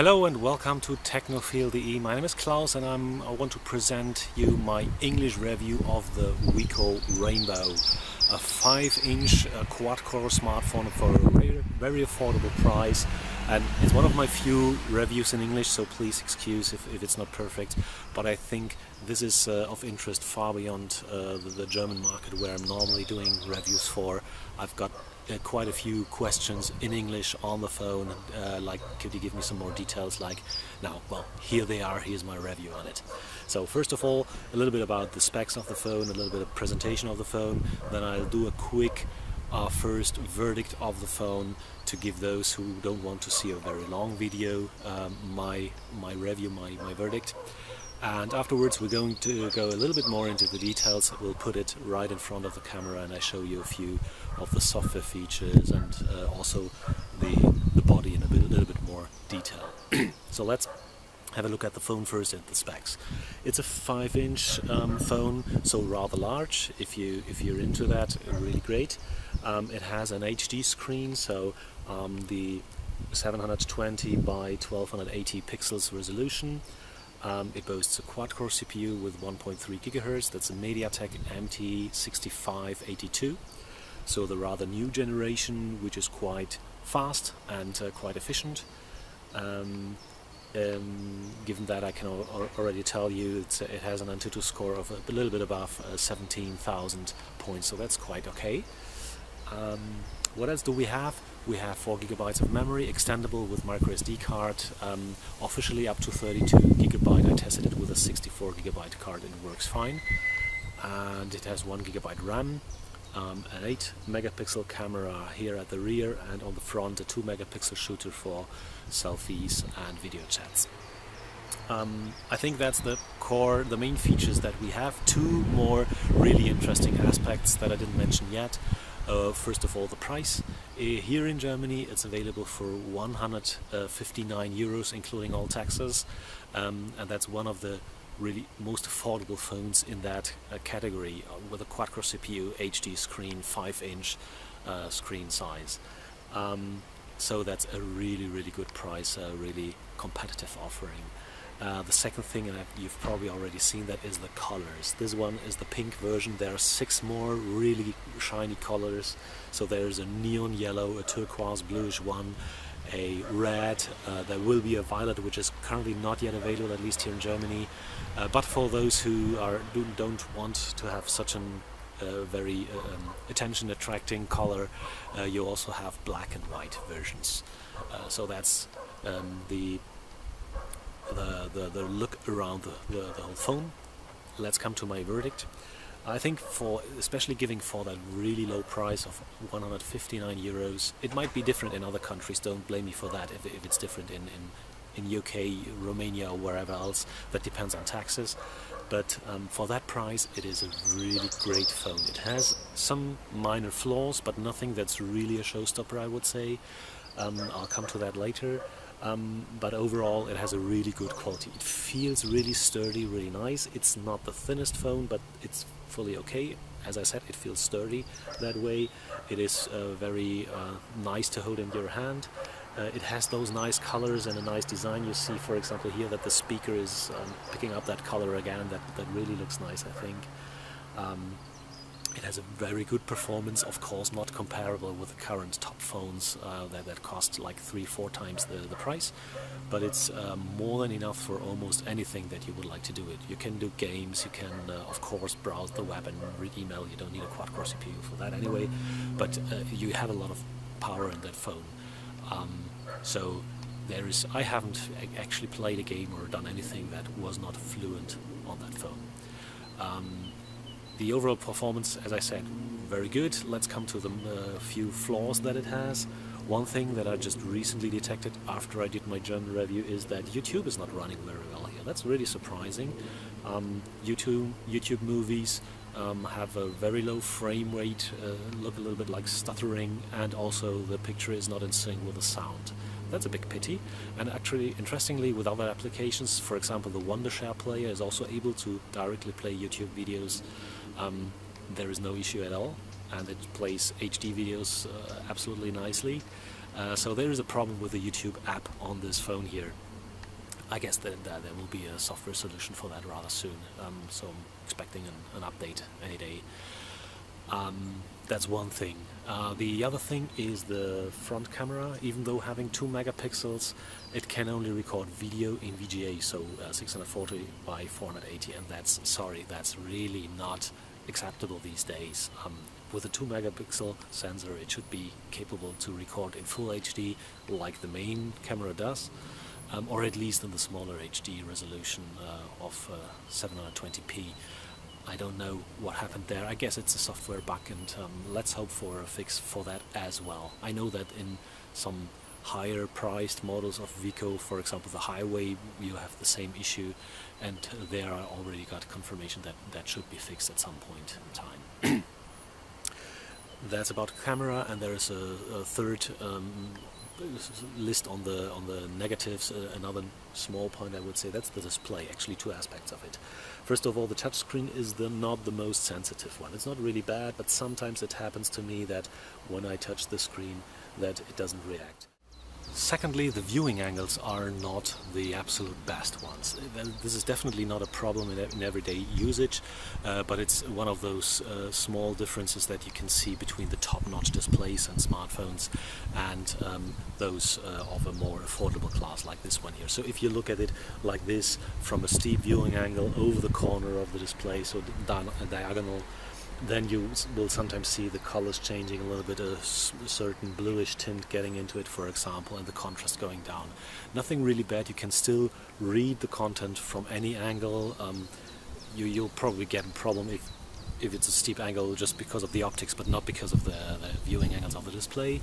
Hello and welcome to Technophile.de. My name is Klaus and I want to present you my English review of the Wiko Rainbow, a 5-inch quad-core smartphone for a very affordable price, and it's one of my few reviews in English, so please excuse if it's not perfect, but I think this is of interest far beyond the German market where I'm normally doing reviews for. I've got quite a few questions in English on the phone, like could you give me some more details, like now, well, here they are, here's my review on it. So first of all, a little bit about the specs of the phone, a little bit of presentation of the phone, then I'll do a quick first verdict of the phone to give those who don't want to see a very long video my review, my verdict. And afterwards we're going to go a little bit more into the details. We'll put it right in front of the camera and I show you a few of the software features and also the body in a little bit more detail. So let's have a look at the phone first and the specs. It's a 5-inch phone, so rather large. If you're into that, really great. It has an HD screen, so the 720 by 1280 pixels resolution. It boasts a quad-core CPU with 1.3 GHz. That's a MediaTek MT6582. So the rather new generation, which is quite fast and quite efficient. Given that, I can already tell you it has an Antutu score of a little bit above 17,000 points, so that's quite okay. What else do we have? We have 4 GB of memory, extendable with microSD card, officially up to 32 GB. I tested it with a 64 GB card and it works fine. And it has 1 GB RAM, an 8 megapixel camera here at the rear, and on the front a 2 megapixel shooter for selfies and video chats. I think that's the main features that we have. Two more really interesting aspects that I didn't mention yet. First of all, the price. Here in Germany it's available for 159 euros including all taxes, and that's one of the really most affordable phones in that category, with a quad-core CPU, HD screen, 5-inch screen size. So that's a really good price, a really competitive offering. The second thing, and you've probably already seen that, is the colors. This one is the pink version. There are 6 more really shiny colors. So there's a neon yellow, a turquoise bluish one, a red, there will be a violet, which is currently not yet available, at least here in Germany. But for those who don't want to have such an very attention-attracting color, you also have black and white versions. So that's the look around the whole phone. Let's come to my verdict. I think especially for that really low price of 159 euros, it might be different in other countries, don't blame me for that if it's different in UK, Romania or wherever else, that depends on taxes. But for that price it is a really great phone. It has some minor flaws, but nothing that's really a showstopper, I would say. I'll come to that later. But overall it has a really good quality. It feels really sturdy, really nice. It's not the thinnest phone, but it's fully okay. As I said, it feels sturdy that way. It is very nice to hold in your hand. It has those nice colors and a nice design. You see, for example, here that the speaker is picking up that color again. That really looks nice, I think. It has a very good performance, of course not comparable with the current top phones that cost like 3-4 times the price, but it's more than enough for almost anything that you would like to do it. You can do games, you can of course browse the web and read email. You don't need a quad-core CPU for that anyway, but you have a lot of power in that phone. So I haven't actually played a game or done anything that was not fluent on that phone. The overall performance, as I said, very good. Let's come to the few flaws that it has. One thing that I just recently detected after I did my German review is that YouTube is not running very well here. That's really surprising. YouTube movies have a very low frame rate, look a little bit like stuttering, and also the picture is not in sync with the sound. That's a big pity. And actually, interestingly, with other applications, for example, the Wondershare player is also able to directly play YouTube videos. There is no issue at all, and it plays HD videos absolutely nicely. So there is a problem with the YouTube app on this phone here. I guess that there will be a software solution for that rather soon, so I'm expecting an update any day. That's one thing. The other thing is the front camera. Even though having 2 megapixels, it can only record video in VGA, so 640 by 480, and that's really not acceptable these days. With a 2 megapixel sensor, it should be capable to record in full HD like the main camera does, or at least in the smaller HD resolution of 720p. I don't know what happened there. I guess it's a software bug, and let's hope for a fix for that as well. I know that in some higher priced models of Wiko, for example the Highway, you have the same issue, and there I already got confirmation that that should be fixed at some point in time. That's about camera, and there is a third list on the negatives. Another small point I would say, that's the display. Actually, 2 aspects of it. First of all, the touchscreen is not the most sensitive one. It's not really bad, but sometimes it happens to me that when I touch the screen that it doesn't react. Secondly, the viewing angles are not the absolute best ones. This is definitely not a problem in everyday usage, but it's one of those small differences that you can see between the top-notch displays and smartphones and those of a more affordable class like this one here. So if you look at it like this, from a steep viewing angle over the corner of the display, so diagonal, then you will sometimes see the colors changing a little bit, a certain bluish tint getting into it, for example, and the contrast going down. Nothing really bad. You can still read the content from any angle. You'll probably get a problem if it's a steep angle just because of the optics, but not because of the viewing angles of the display.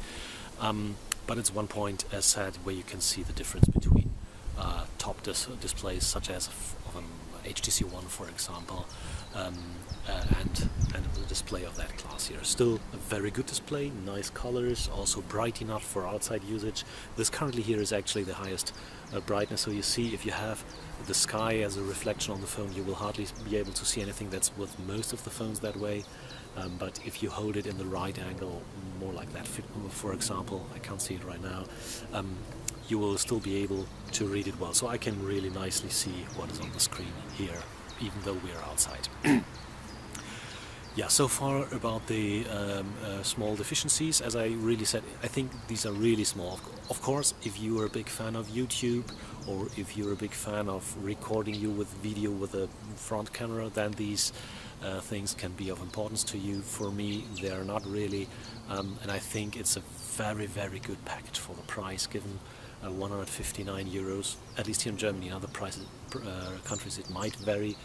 But it's one point, as said, where you can see the difference between top displays such as of an HTC One, for example, and the display of that class here. Still a very good display, nice colors, also bright enough for outside usage. This currently here is actually the highest brightness, so you see if you have the sky as a reflection on the phone, you will hardly be able to see anything. That's with most of the phones that way, but if you hold it in the right angle, more like that, for example, I can't see it right now, you will still be able to read it well. So I can really nicely see what is on the screen here, even though we are outside. Yeah, so far about the small deficiencies. As I really said, I think these are really small. Of course, if you are a big fan of YouTube, or if you're a big fan of recording you with video with a front camera, then these things can be of importance to you. For me, they are not really, and I think it's a very, very good package for the price, given 159 euros, at least here in Germany. In other countries it might vary.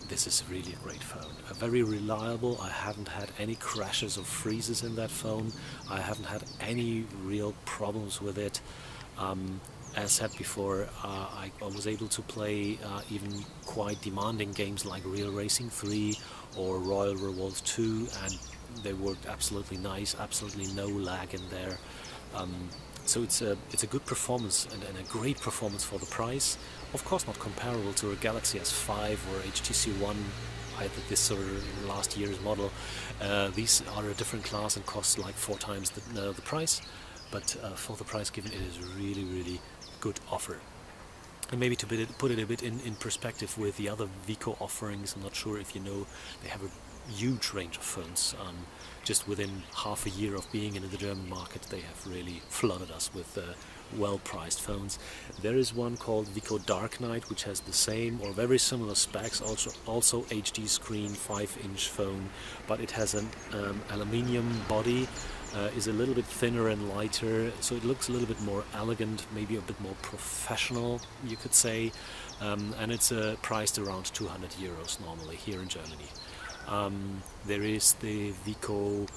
This is really a great phone. Very reliable. I haven't had any crashes or freezes in that phone. I haven't had any real problems with it. As said before, I was able to play even quite demanding games like Real Racing 3 or Royal Revolt 2, and they worked absolutely nice, absolutely no lag in there. So it's a good performance and a great performance for the price. Of course not comparable to a Galaxy S5 or HTC One, either this or last year's model. These are a different class and cost like 4 times the price, but for the price given, it is a really, really good offer. And maybe to put it a bit in perspective with the other Wiko offerings, I'm not sure if you know, they have a huge range of phones. Just within half a year of being in the German market, they have really flooded us with well-priced phones. There is one called Wiko Dark Knight, which has the same or very similar specs, also HD screen, 5-inch phone, but it has an aluminium body, is a little bit thinner and lighter, so it looks a little bit more elegant, maybe a bit more professional, you could say, and it's priced around 200 euros normally here in Germany. There is the Wiko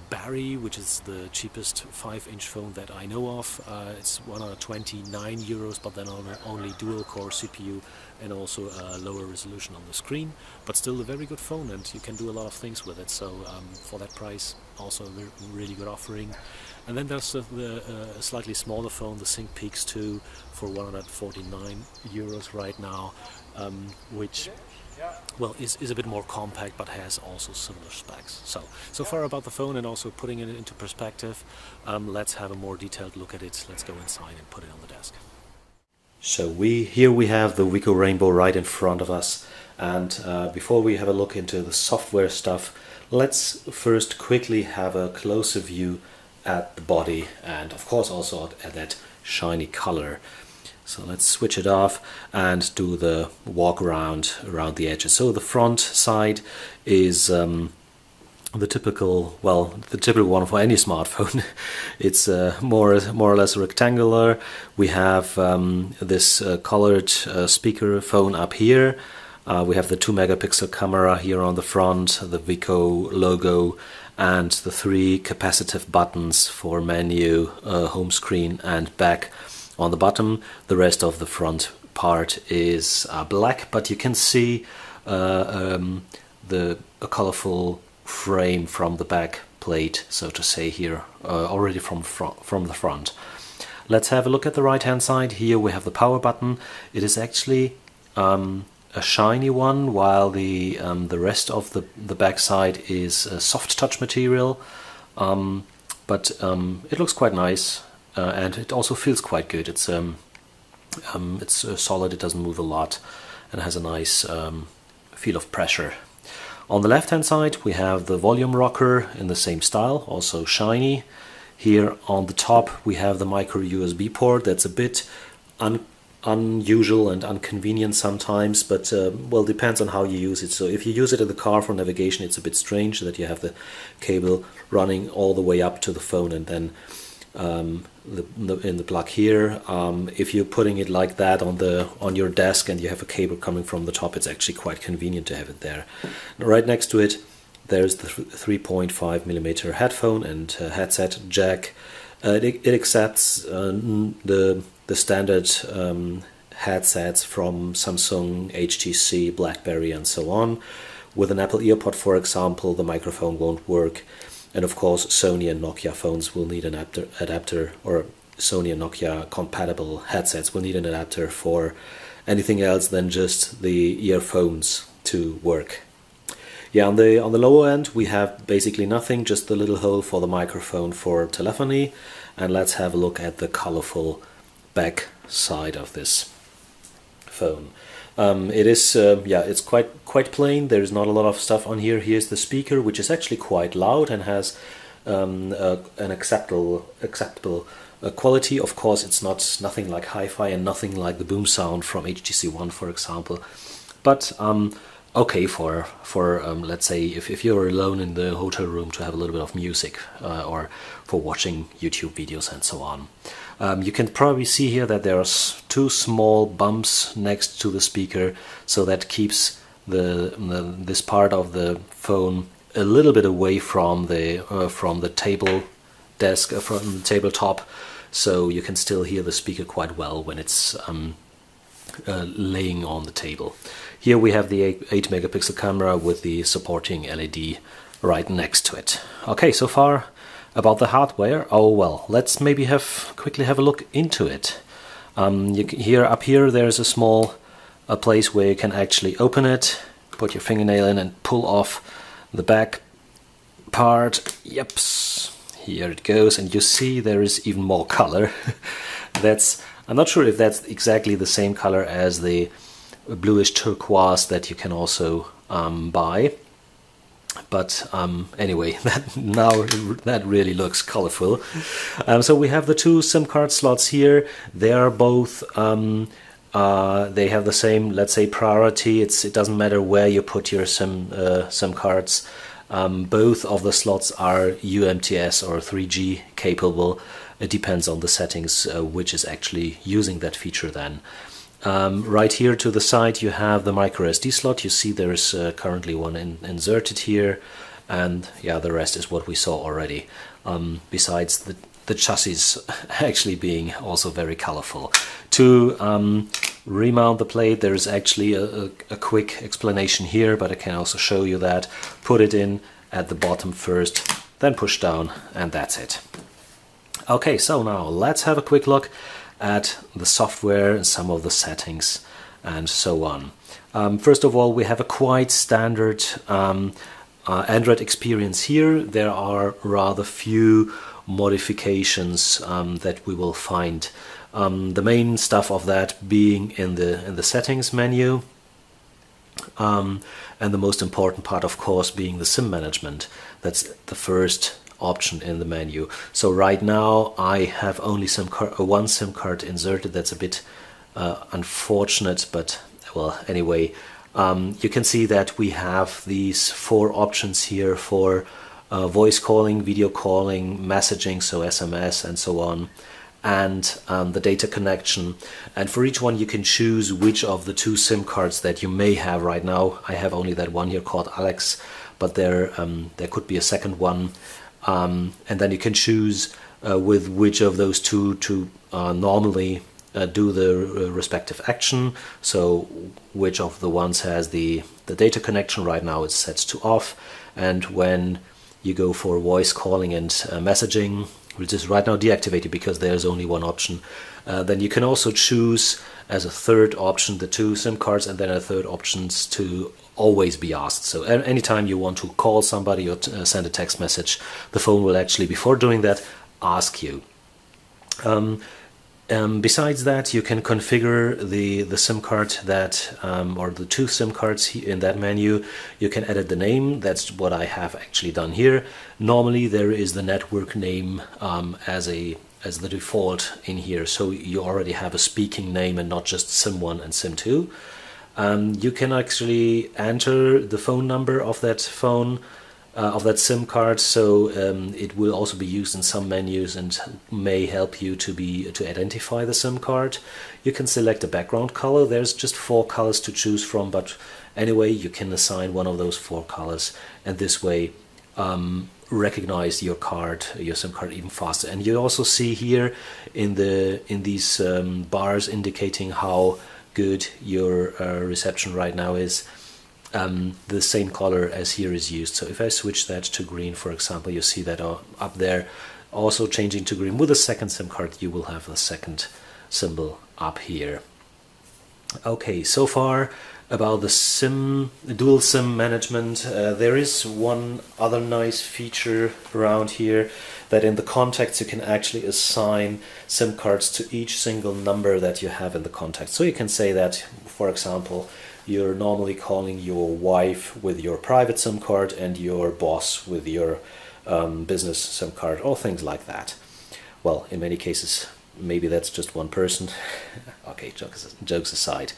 Barry, which is the cheapest 5-inch phone that I know of. It's 129 euros, but then only dual-core CPU and also a lower resolution on the screen, but still a very good phone, and you can do a lot of things with it. So for that price, also a really good offering. And then there's the slightly smaller phone, the Sync Peaks 2, for 149 euros right now, which, well, is a bit more compact, but has also similar specs. So far about the phone and also putting it into perspective. Let's have a more detailed look at it. Let's go inside and put it on the desk. So here we have the Wiko Rainbow right in front of us, and before we have a look into the software stuff, let's first quickly have a closer view at the body and of course also at that shiny color. So let's switch it off and do the walk around the edges. So the front side is the typical one for any smartphone. It's more or less rectangular. We have this colored speaker phone up here. We have the 2-megapixel camera here on the front, the Wiko logo, and the 3 capacitive buttons for menu, home screen, and back on the bottom. The rest of the front part is black, but you can see a colorful frame from the back plate, so to say, here already from the front. Let's have a look at the right hand side. Here we have the power button. It is actually a shiny one, while the rest of the back side is a soft touch material, but it looks quite nice, and it also feels quite good. It's solid, it doesn't move a lot, and has a nice feel of pressure. On the left hand side we have the volume rocker in the same style, also shiny. Here on the top we have the micro USB port. That's a bit unusual and inconvenient sometimes, but well, depends on how you use it. So if you use it in the car for navigation, it's a bit strange that you have the cable running all the way up to the phone and then in the plug here. If you're putting it like that on your desk and you have a cable coming from the top, it's actually quite convenient to have it there. Right next to it there's the 3.5mm headphone and headset jack. It accepts the standard headsets from Samsung, HTC, BlackBerry, and so on. With an Apple EarPod, for example, the microphone won't work. And of course, Sony and Nokia phones will need an adapter, or Sony and Nokia compatible headsets will need an adapter for anything else than just the earphones to work. Yeah, on the lower end we have basically nothing, just the little hole for the microphone for telephony. And let's have a look at the colorful back side of this phone. It is it's quite plain. There's not a lot of stuff on here. Here's the speaker, which is actually quite loud and has an acceptable quality. Of course, it's nothing like hi-fi and nothing like the boom sound from HTC One, for example, but okay for let's say if you're alone in the hotel room to have a little bit of music, or for watching YouTube videos and so on. You can probably see here that there are 2 small bumps next to the speaker, so that keeps this part of the phone a little bit away from the table desk, from the tabletop, so you can still hear the speaker quite well when it's laying on the table. Here we have the 8-megapixel camera with the supporting LED right next to it. Okay, so far about the hardware. Oh well, let's maybe quickly have a look into it. Up here there's a small place where you can actually open it, put your fingernail in and pull off the back part. Yep, here it goes, and you see there is even more color. I'm not sure if that's exactly the same color as the bluish turquoise that you can also buy. But anyway, that really looks colorful. So we have the 2 SIM card slots here. They are both they have the same, let's say, priority. It doesn't matter where you put your SIM cards. Both of the slots are UMTS or 3G capable. It depends on the settings which is actually using that feature then. Right here to the side you have the micro SD slot. You see there is currently one inserted here, and yeah, the rest is what we saw already, besides the chassis actually being also very colorful. To remount the plate, there is actually a quick explanation here, but I can also show you that. Put it in at the bottom first, then push down, and that's it. Okay, so now let's have a quick look at the software and some of the settings and so on. First of all, we have a quite standard Android experience here. There are rather few modifications that we will find The main stuff of that being in the settings menu, and the most important part, of course, being the SIM management. That's the first option in the menu. So right now I have only one SIM card inserted. That's a bit unfortunate, but well, anyway, you can see that we have these 4 options here for voice calling, video calling, messaging, so SMS and so on, and the data connection. And for each one you can choose which of the 2 SIM cards that you may have right now. I have only that one here called Alex, but there could be a second one, and then you can choose with which of those 2 to normally do the respective action. So which of the ones has the data connection. Right now it's set to off, and when you go for voice calling and messaging, which is right now deactivated because there's only one option, then you can also choose as a third option the 2 SIM cards, and then a third options to always be asked. So anytime you want to call somebody or send a text message, the phone will actually, before doing that, ask you. Besides that, you can configure the SIM card that, or the 2 SIM cards in that menu. You can edit the name. That's what I have actually done here. Normally there is the network name as the default in here, so you already have a speaking name and not just SIM1 and SIM2. You can actually enter the phone number of that phone, of that SIM card, so it will also be used in some menus and may help you to identify the SIM card. You can select a background color. There's just 4 colors to choose from, but anyway, you can assign one of those 4 colors, and this way recognize your SIM card even faster. And you also see here in these bars indicating how good your reception right now is. The same color as here is used. So if I switch that to green, for example, you see that up there also changing to green. With a second SIM card you will have the second symbol up here. Okay, so far about the dual SIM management. There is one other nice feature around here, that in the contacts you can actually assign SIM cards to each single number that you have in the contact. So you can say that, for example, you're normally calling your wife with your private SIM card and your boss with your business SIM card, or things like that. Well, in many cases maybe that's just one person. Okay, jokes aside.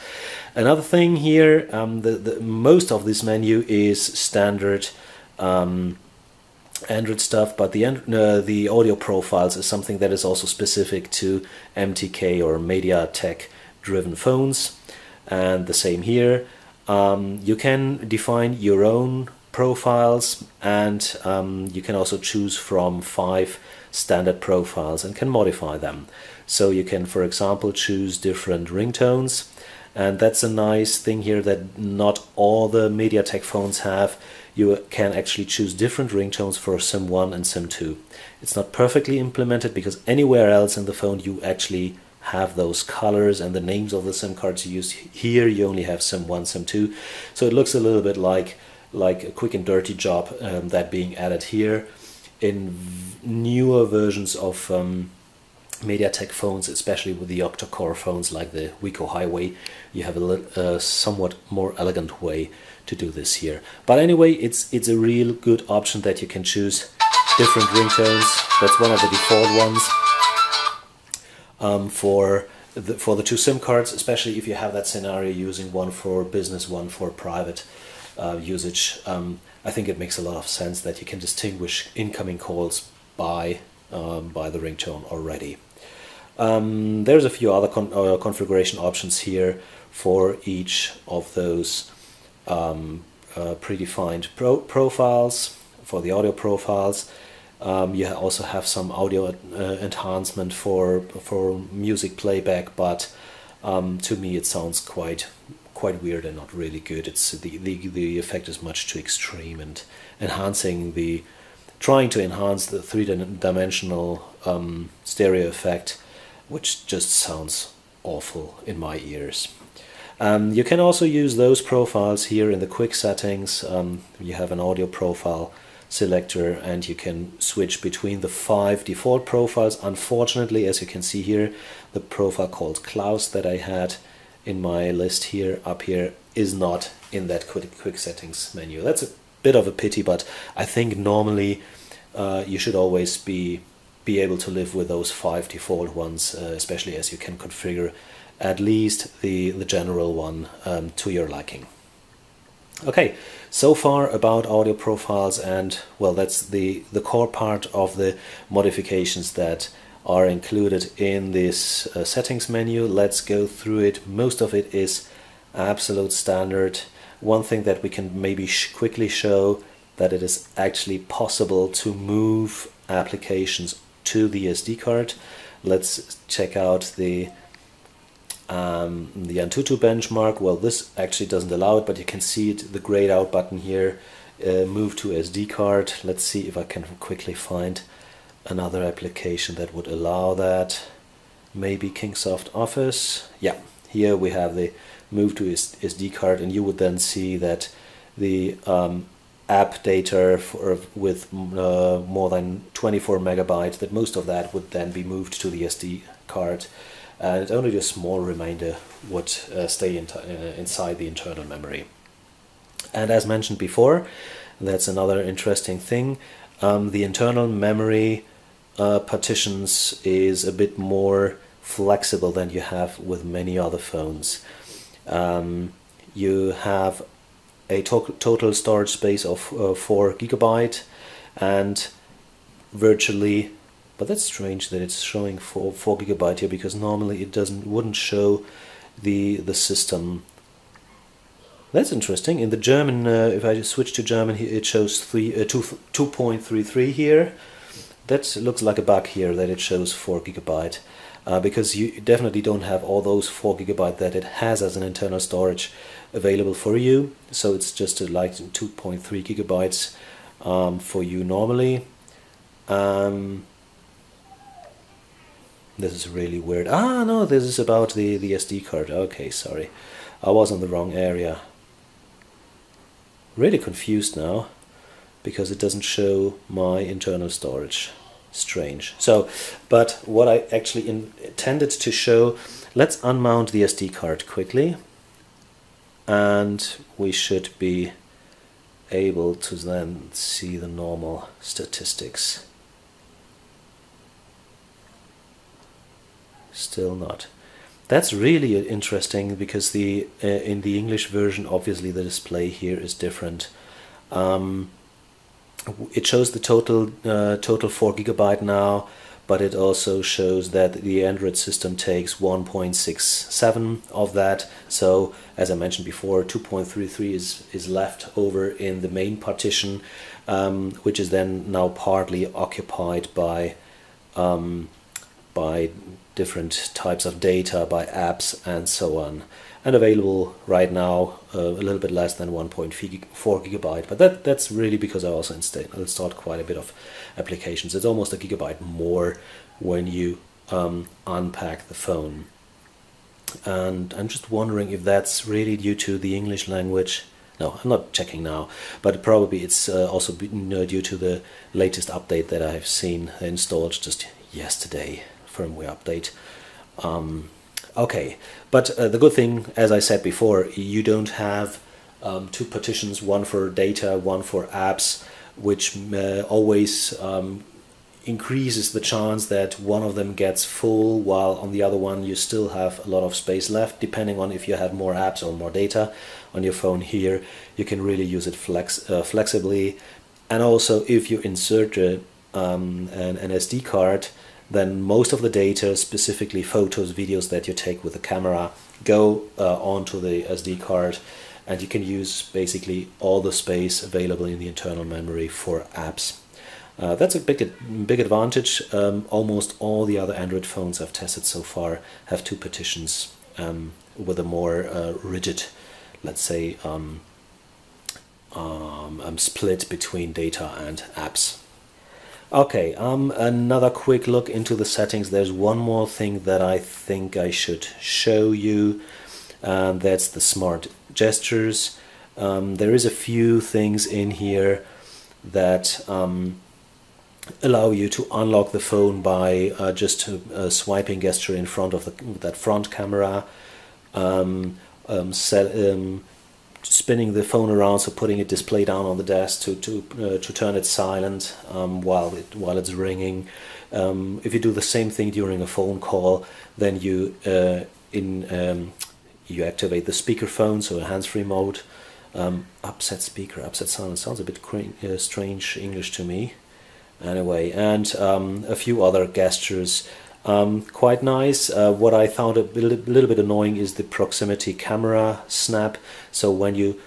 Another thing here, the most of this menu is standard Android stuff, but the audio profiles is something that is also specific to MTK or MediaTek driven phones. And the same here. You can define your own profiles, and you can also choose from 5 standard profiles and can modify them. So you can, for example, choose different ringtones, and that's a nice thing here that not all the MediaTek phones have. You can actually choose different ringtones for SIM1 and SIM2. It's not perfectly implemented because anywhere else in the phone you actually have those colors and the names of the SIM cards you use. Here you only have SIM1, SIM2, so it looks a little bit like a quick and dirty job that being added here. In newer versions of MediaTek phones, especially with the octa-core phones like the Wiko Highway, you have a somewhat more elegant way to do this here. But anyway, it's a real good option that you can choose different ringtones. That's one of the default ones. For the 2 SIM cards, especially if you have that scenario using one for business, one for private usage, I think it makes a lot of sense that you can distinguish incoming calls by the ringtone already. There's a few other configuration options here for each of those predefined profiles, for the audio profiles. You also have some audio enhancement for music playback, but to me it sounds quite weird and not really good. It's the effect is much too extreme, and trying to enhance the 3-dimensional stereo effect, which just sounds awful in my ears. You can also use those profiles here in the quick settings. You have an audio profile selector, and you can switch between the 5 default profiles. Unfortunately, as you can see here, the profile called Klaus that I had in my list here up here is not in that quick settings menu. That's a bit of a pity, but I think normally you should always be able to live with those 5 default ones, especially as you can configure at least the general one to your liking. Okay, so far about audio profiles, and well, that's the core part of the modifications that are included in this settings menu. Let's go through it. Most of it is absolute standard. One thing that we can maybe quickly show, that it is actually possible to move applications to the SD card. Let's check out the Antutu benchmark. Well, this actually doesn't allow it, but you can see it, the grayed out button here, move to SD card. Let's see if I can quickly find another application that would allow that. Maybe Kingsoft Office. Yeah, here we have the move to SD card, and you would then see that the app data with more than 24 megabytes, that most of that would then be moved to the SD card, and only a small remainder would stay inside the internal memory. And as mentioned before, that's another interesting thing, the internal memory partitions is a bit more flexible than you have with many other phones. You have a total storage space of 4 GB, and virtually, but that's strange that it's showing 4 GB here, because normally it wouldn't show the system. That's interesting. In the German, if I switch to German, it shows 2.33 here. That looks like a bug here, that it shows 4 GB, because you definitely don't have all those 4 GB that it has as an internal storage available for you. So it's just like 2.3 GB for you normally. This is really weird. Ah, no, this is about the SD card. Okay, sorry, I was on the wrong area. Really confused now, because it doesn't show my internal storage. Strange. So, but what I actually intended to show, let's unmount the SD card quickly, and we should be able to then see the normal statistics. Still not. That's really interesting, because the in the English version, obviously the display here is different. It shows the total 4 GB now, but it also shows that the Android system takes 1.67 of that. So as I mentioned before, 2.33 is left over in the main partition, which is then now partly occupied by different types of data, by apps and so on, and available right now a little bit less than 1.4 GB, but that's really because I also installed quite a bit of applications. It's almost a gigabyte more when you unpack the phone, and I'm just wondering if that's really due to the English language. No, I'm not checking now, but probably it's also due to the latest update that I have seen installed just yesterday, firmware update. Okay, but the good thing, as I said before, you don't have two partitions, one for data, one for apps, which always increases the chance that one of them gets full, while on the other one you still have a lot of space left, depending on if you have more apps or more data on your phone. Here you can really use it flexibly, and also if you insert an SD card, then most of the data, specifically photos, videos that you take with the camera, go onto the SD card, and you can use basically all the space available in the internal memory for apps. That's a big advantage. Almost all the other Android phones I've tested so far have two partitions with a more rigid, let's say, split between data and apps. Okay, another quick look into the settings. There's one more thing that I think I should show you, and that's the smart gestures. There is a few things in here that allow you to unlock the phone by just a swiping gesture in front of that front camera, spinning the phone around, so putting a display down on the desk to turn it silent while it's ringing. If you do the same thing during a phone call, then you you activate the speakerphone, so a hands-free mode. Upset speaker, upset sound. It sounds a bit strange English to me. Anyway, and a few other gestures. Quite nice. What I found a little bit annoying is the proximity camera snap. So when you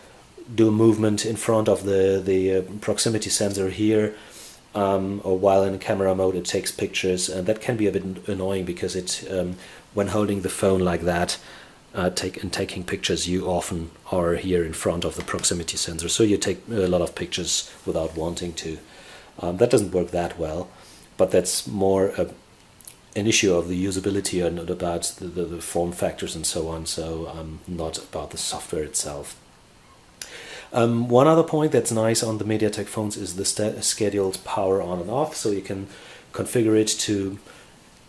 do a movement in front of the proximity sensor here, or while in camera mode, it takes pictures, and that can be a bit annoying because it, when holding the phone like that, taking pictures, you often are here in front of the proximity sensor, so you take a lot of pictures without wanting to. That doesn't work that well, but that's more an issue of the usability and not about the form factors and so on, so not about the software itself. One other point that's nice on the MediaTek phones is the scheduled power on and off, so you can configure it to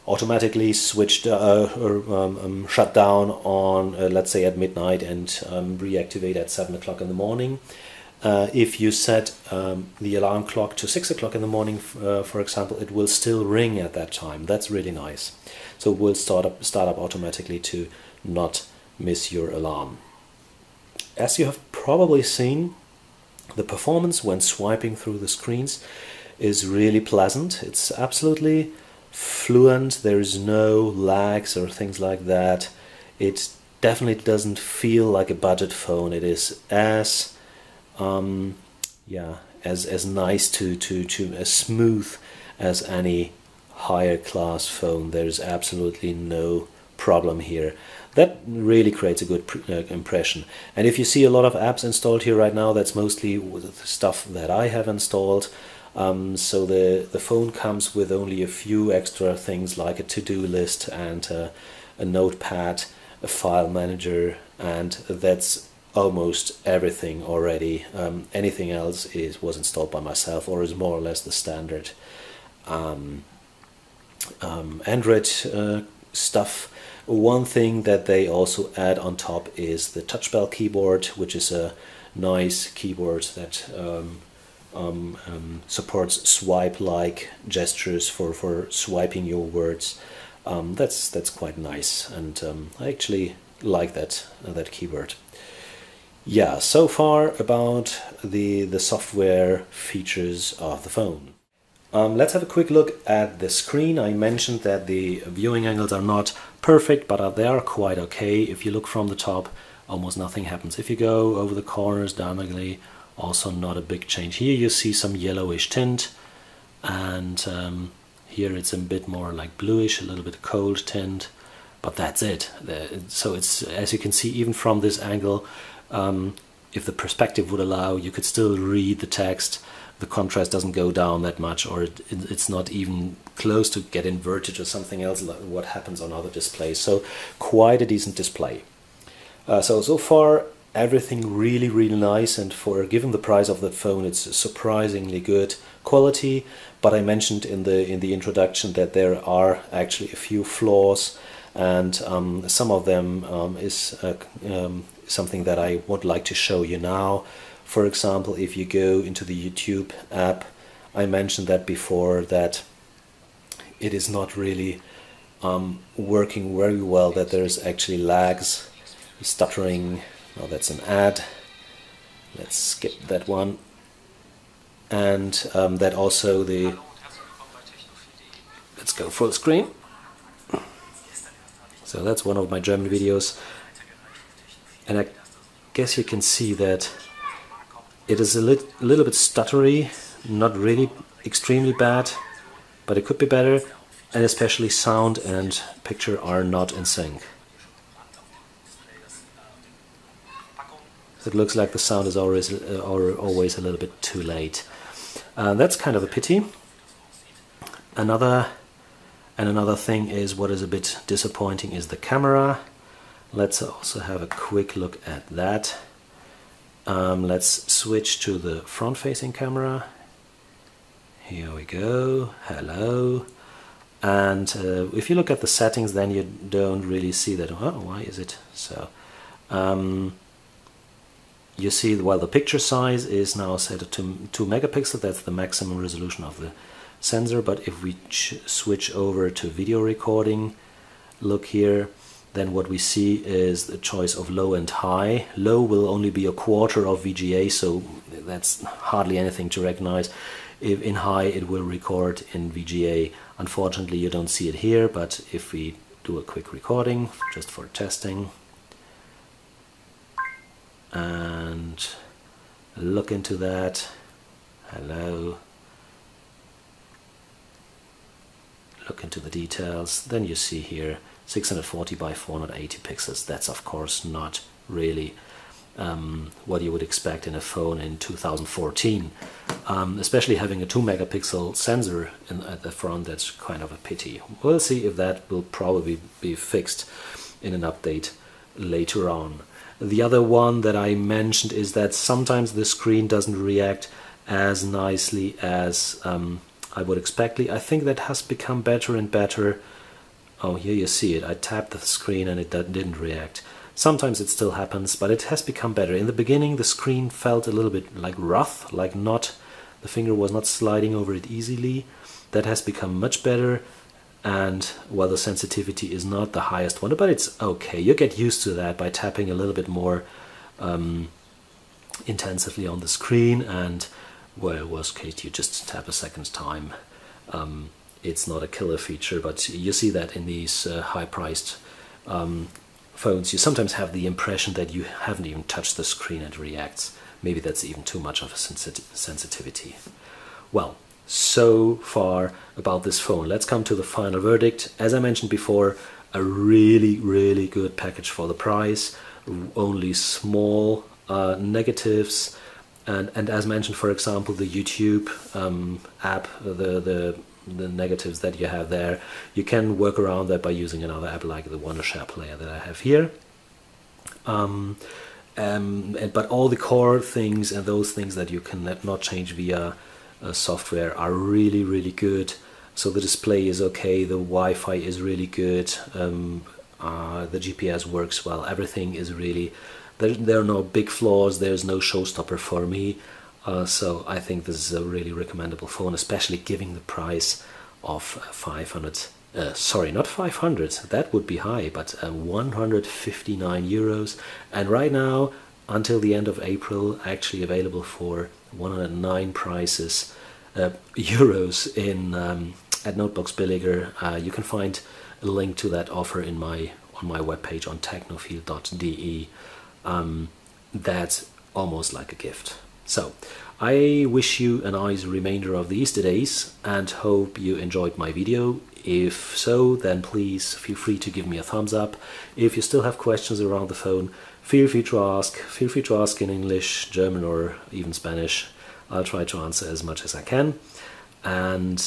automatically switch or shut down on, let's say, at midnight and reactivate at 7 o'clock in the morning. If you set the alarm clock to 6 o'clock in the morning, for example, it will still ring at that time. That's really nice. So it will start up automatically to not miss your alarm. As you have probably seen, the performance when swiping through the screens is really pleasant. It's absolutely fluent. There is no lags or things like that. It definitely doesn't feel like a budget phone. It is as as nice as smooth as any higher class phone. There's absolutely no problem here. That really creates a good impression. And if you see a lot of apps installed here right now, that's mostly the stuff that I have installed. So the phone comes with only a few extra things like a to-do list and a notepad, a file manager, and that's almost everything already. Anything else was installed by myself or is more or less the standard Android stuff. One thing that they also add on top is the touchpad keyboard, which is a nice keyboard that supports swipe-like gestures for swiping your words. That's quite nice, and I actually like that keyboard. Yeah, so far about the software features of the phone. Let's have a quick look at the screen. I mentioned that the viewing angles are not perfect, but they are quite okay. If you look from the top, almost nothing happens. If you go over the corners diagonally, also not a big change. Here you see some yellowish tint, and here it's a bit more like bluish, a little bit cold tint, but that's it. So it's, as you can see, even from this angle, if the perspective would allow, you could still read the text. The contrast doesn't go down that much, or it's not even close to get inverted or something else like what happens on other displays. So quite a decent display. So far everything really nice, and for given the price of that phone, it's surprisingly good quality. But I mentioned in the introduction that there are actually a few flaws, and some of them is something that I would like to show you now. For example, if you go into the YouTube app, I mentioned that before, that it is not really working very well, that there's actually lags, stuttering. Oh, that's an ad. Let's skip that one. And that also let's go full screen. So that's one of my German videos. And I guess you can see that it is a little bit stuttery, not really extremely bad, but it could be better, and especially sound and picture are not in sync. It looks like the sound is always a little bit too late. That's kind of a pity. Another thing is, what is a bit disappointing is the camera. Let's also have a quick look at that. Let's switch to the front-facing camera, Here we go. Hello. And if you look at the settings, then you don't really see that. Oh, why is it so? You see, well, the picture size is now set to 2 megapixels. That's the maximum resolution of the sensor. But if we switch over to video recording, look here, then what we see is the choice of low and high. Low will only be a quarter of VGA, so that's hardly anything to recognize. If in high, it will record in VGA. Unfortunately, you don't see it here, but if we do a quick recording just for testing and look into that, hello, look into the details, then you see here 640 by 480 pixels. That's of course not really what you would expect in a phone in 2014. Especially having a 2 megapixel sensor at the front, that's kind of a pity. We'll see if that will probably be fixed in an update later on. The other one that I mentioned is that sometimes the screen doesn't react as nicely as I would expect. I think that has become better and better. Oh, here you see it. I tapped the screen and it didn't react. Sometimes it still happens, but it has become better. In the beginning, the screen felt a little bit like rough, like the finger was not sliding over it easily. That has become much better, and well, the sensitivity is not the highest one, but it's okay. You get used to that by tapping a little bit more intensively on the screen, and well, worst case, you just tap a second time. It's not a killer feature, but you see that in these high-priced phones, you sometimes have the impression that you haven't even touched the screen and it reacts. Maybe that's even too much of a sensitivity. Well, so far about this phone. Let's come to the final verdict. As I mentioned before, a really good package for the price. Only small negatives, and as mentioned, for example, the YouTube app, the negatives that you have there, you can work around that by using another app like the Wondershare player that I have here. But all the core things and those things that you can not change via software are really good. So the display is okay, the Wi-Fi is really good, the GPS works well, everything is really, there are no big flaws, there's no showstopper for me. So I think this is a really recommendable phone, especially giving the price of 500, sorry, not 500, that would be high, but 159 euros. And right now, until the end of April, actually available for 109 prices, euros in at Notebooks Billiger. You can find a link to that offer on my webpage on technophile.de. That's almost like a gift. So I wish you a nice remainder of the Easter days and hope you enjoyed my video. If so, then please feel free to give me a thumbs up. If you still have questions around the phone, feel free to ask. Feel free to ask in English, German, or even Spanish. I'll try to answer as much as I can. And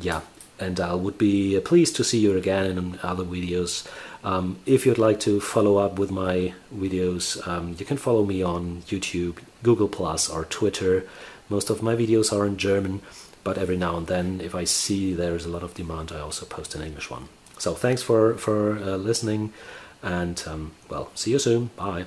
yeah, and I would be pleased to see you again in other videos. If you'd like to follow up with my videos, you can follow me on YouTube, Google+, or Twitter. Most of my videos are in German, but every now and then, if I see there's a lot of demand, I also post an English one. So thanks for listening, and well, see you soon. Bye.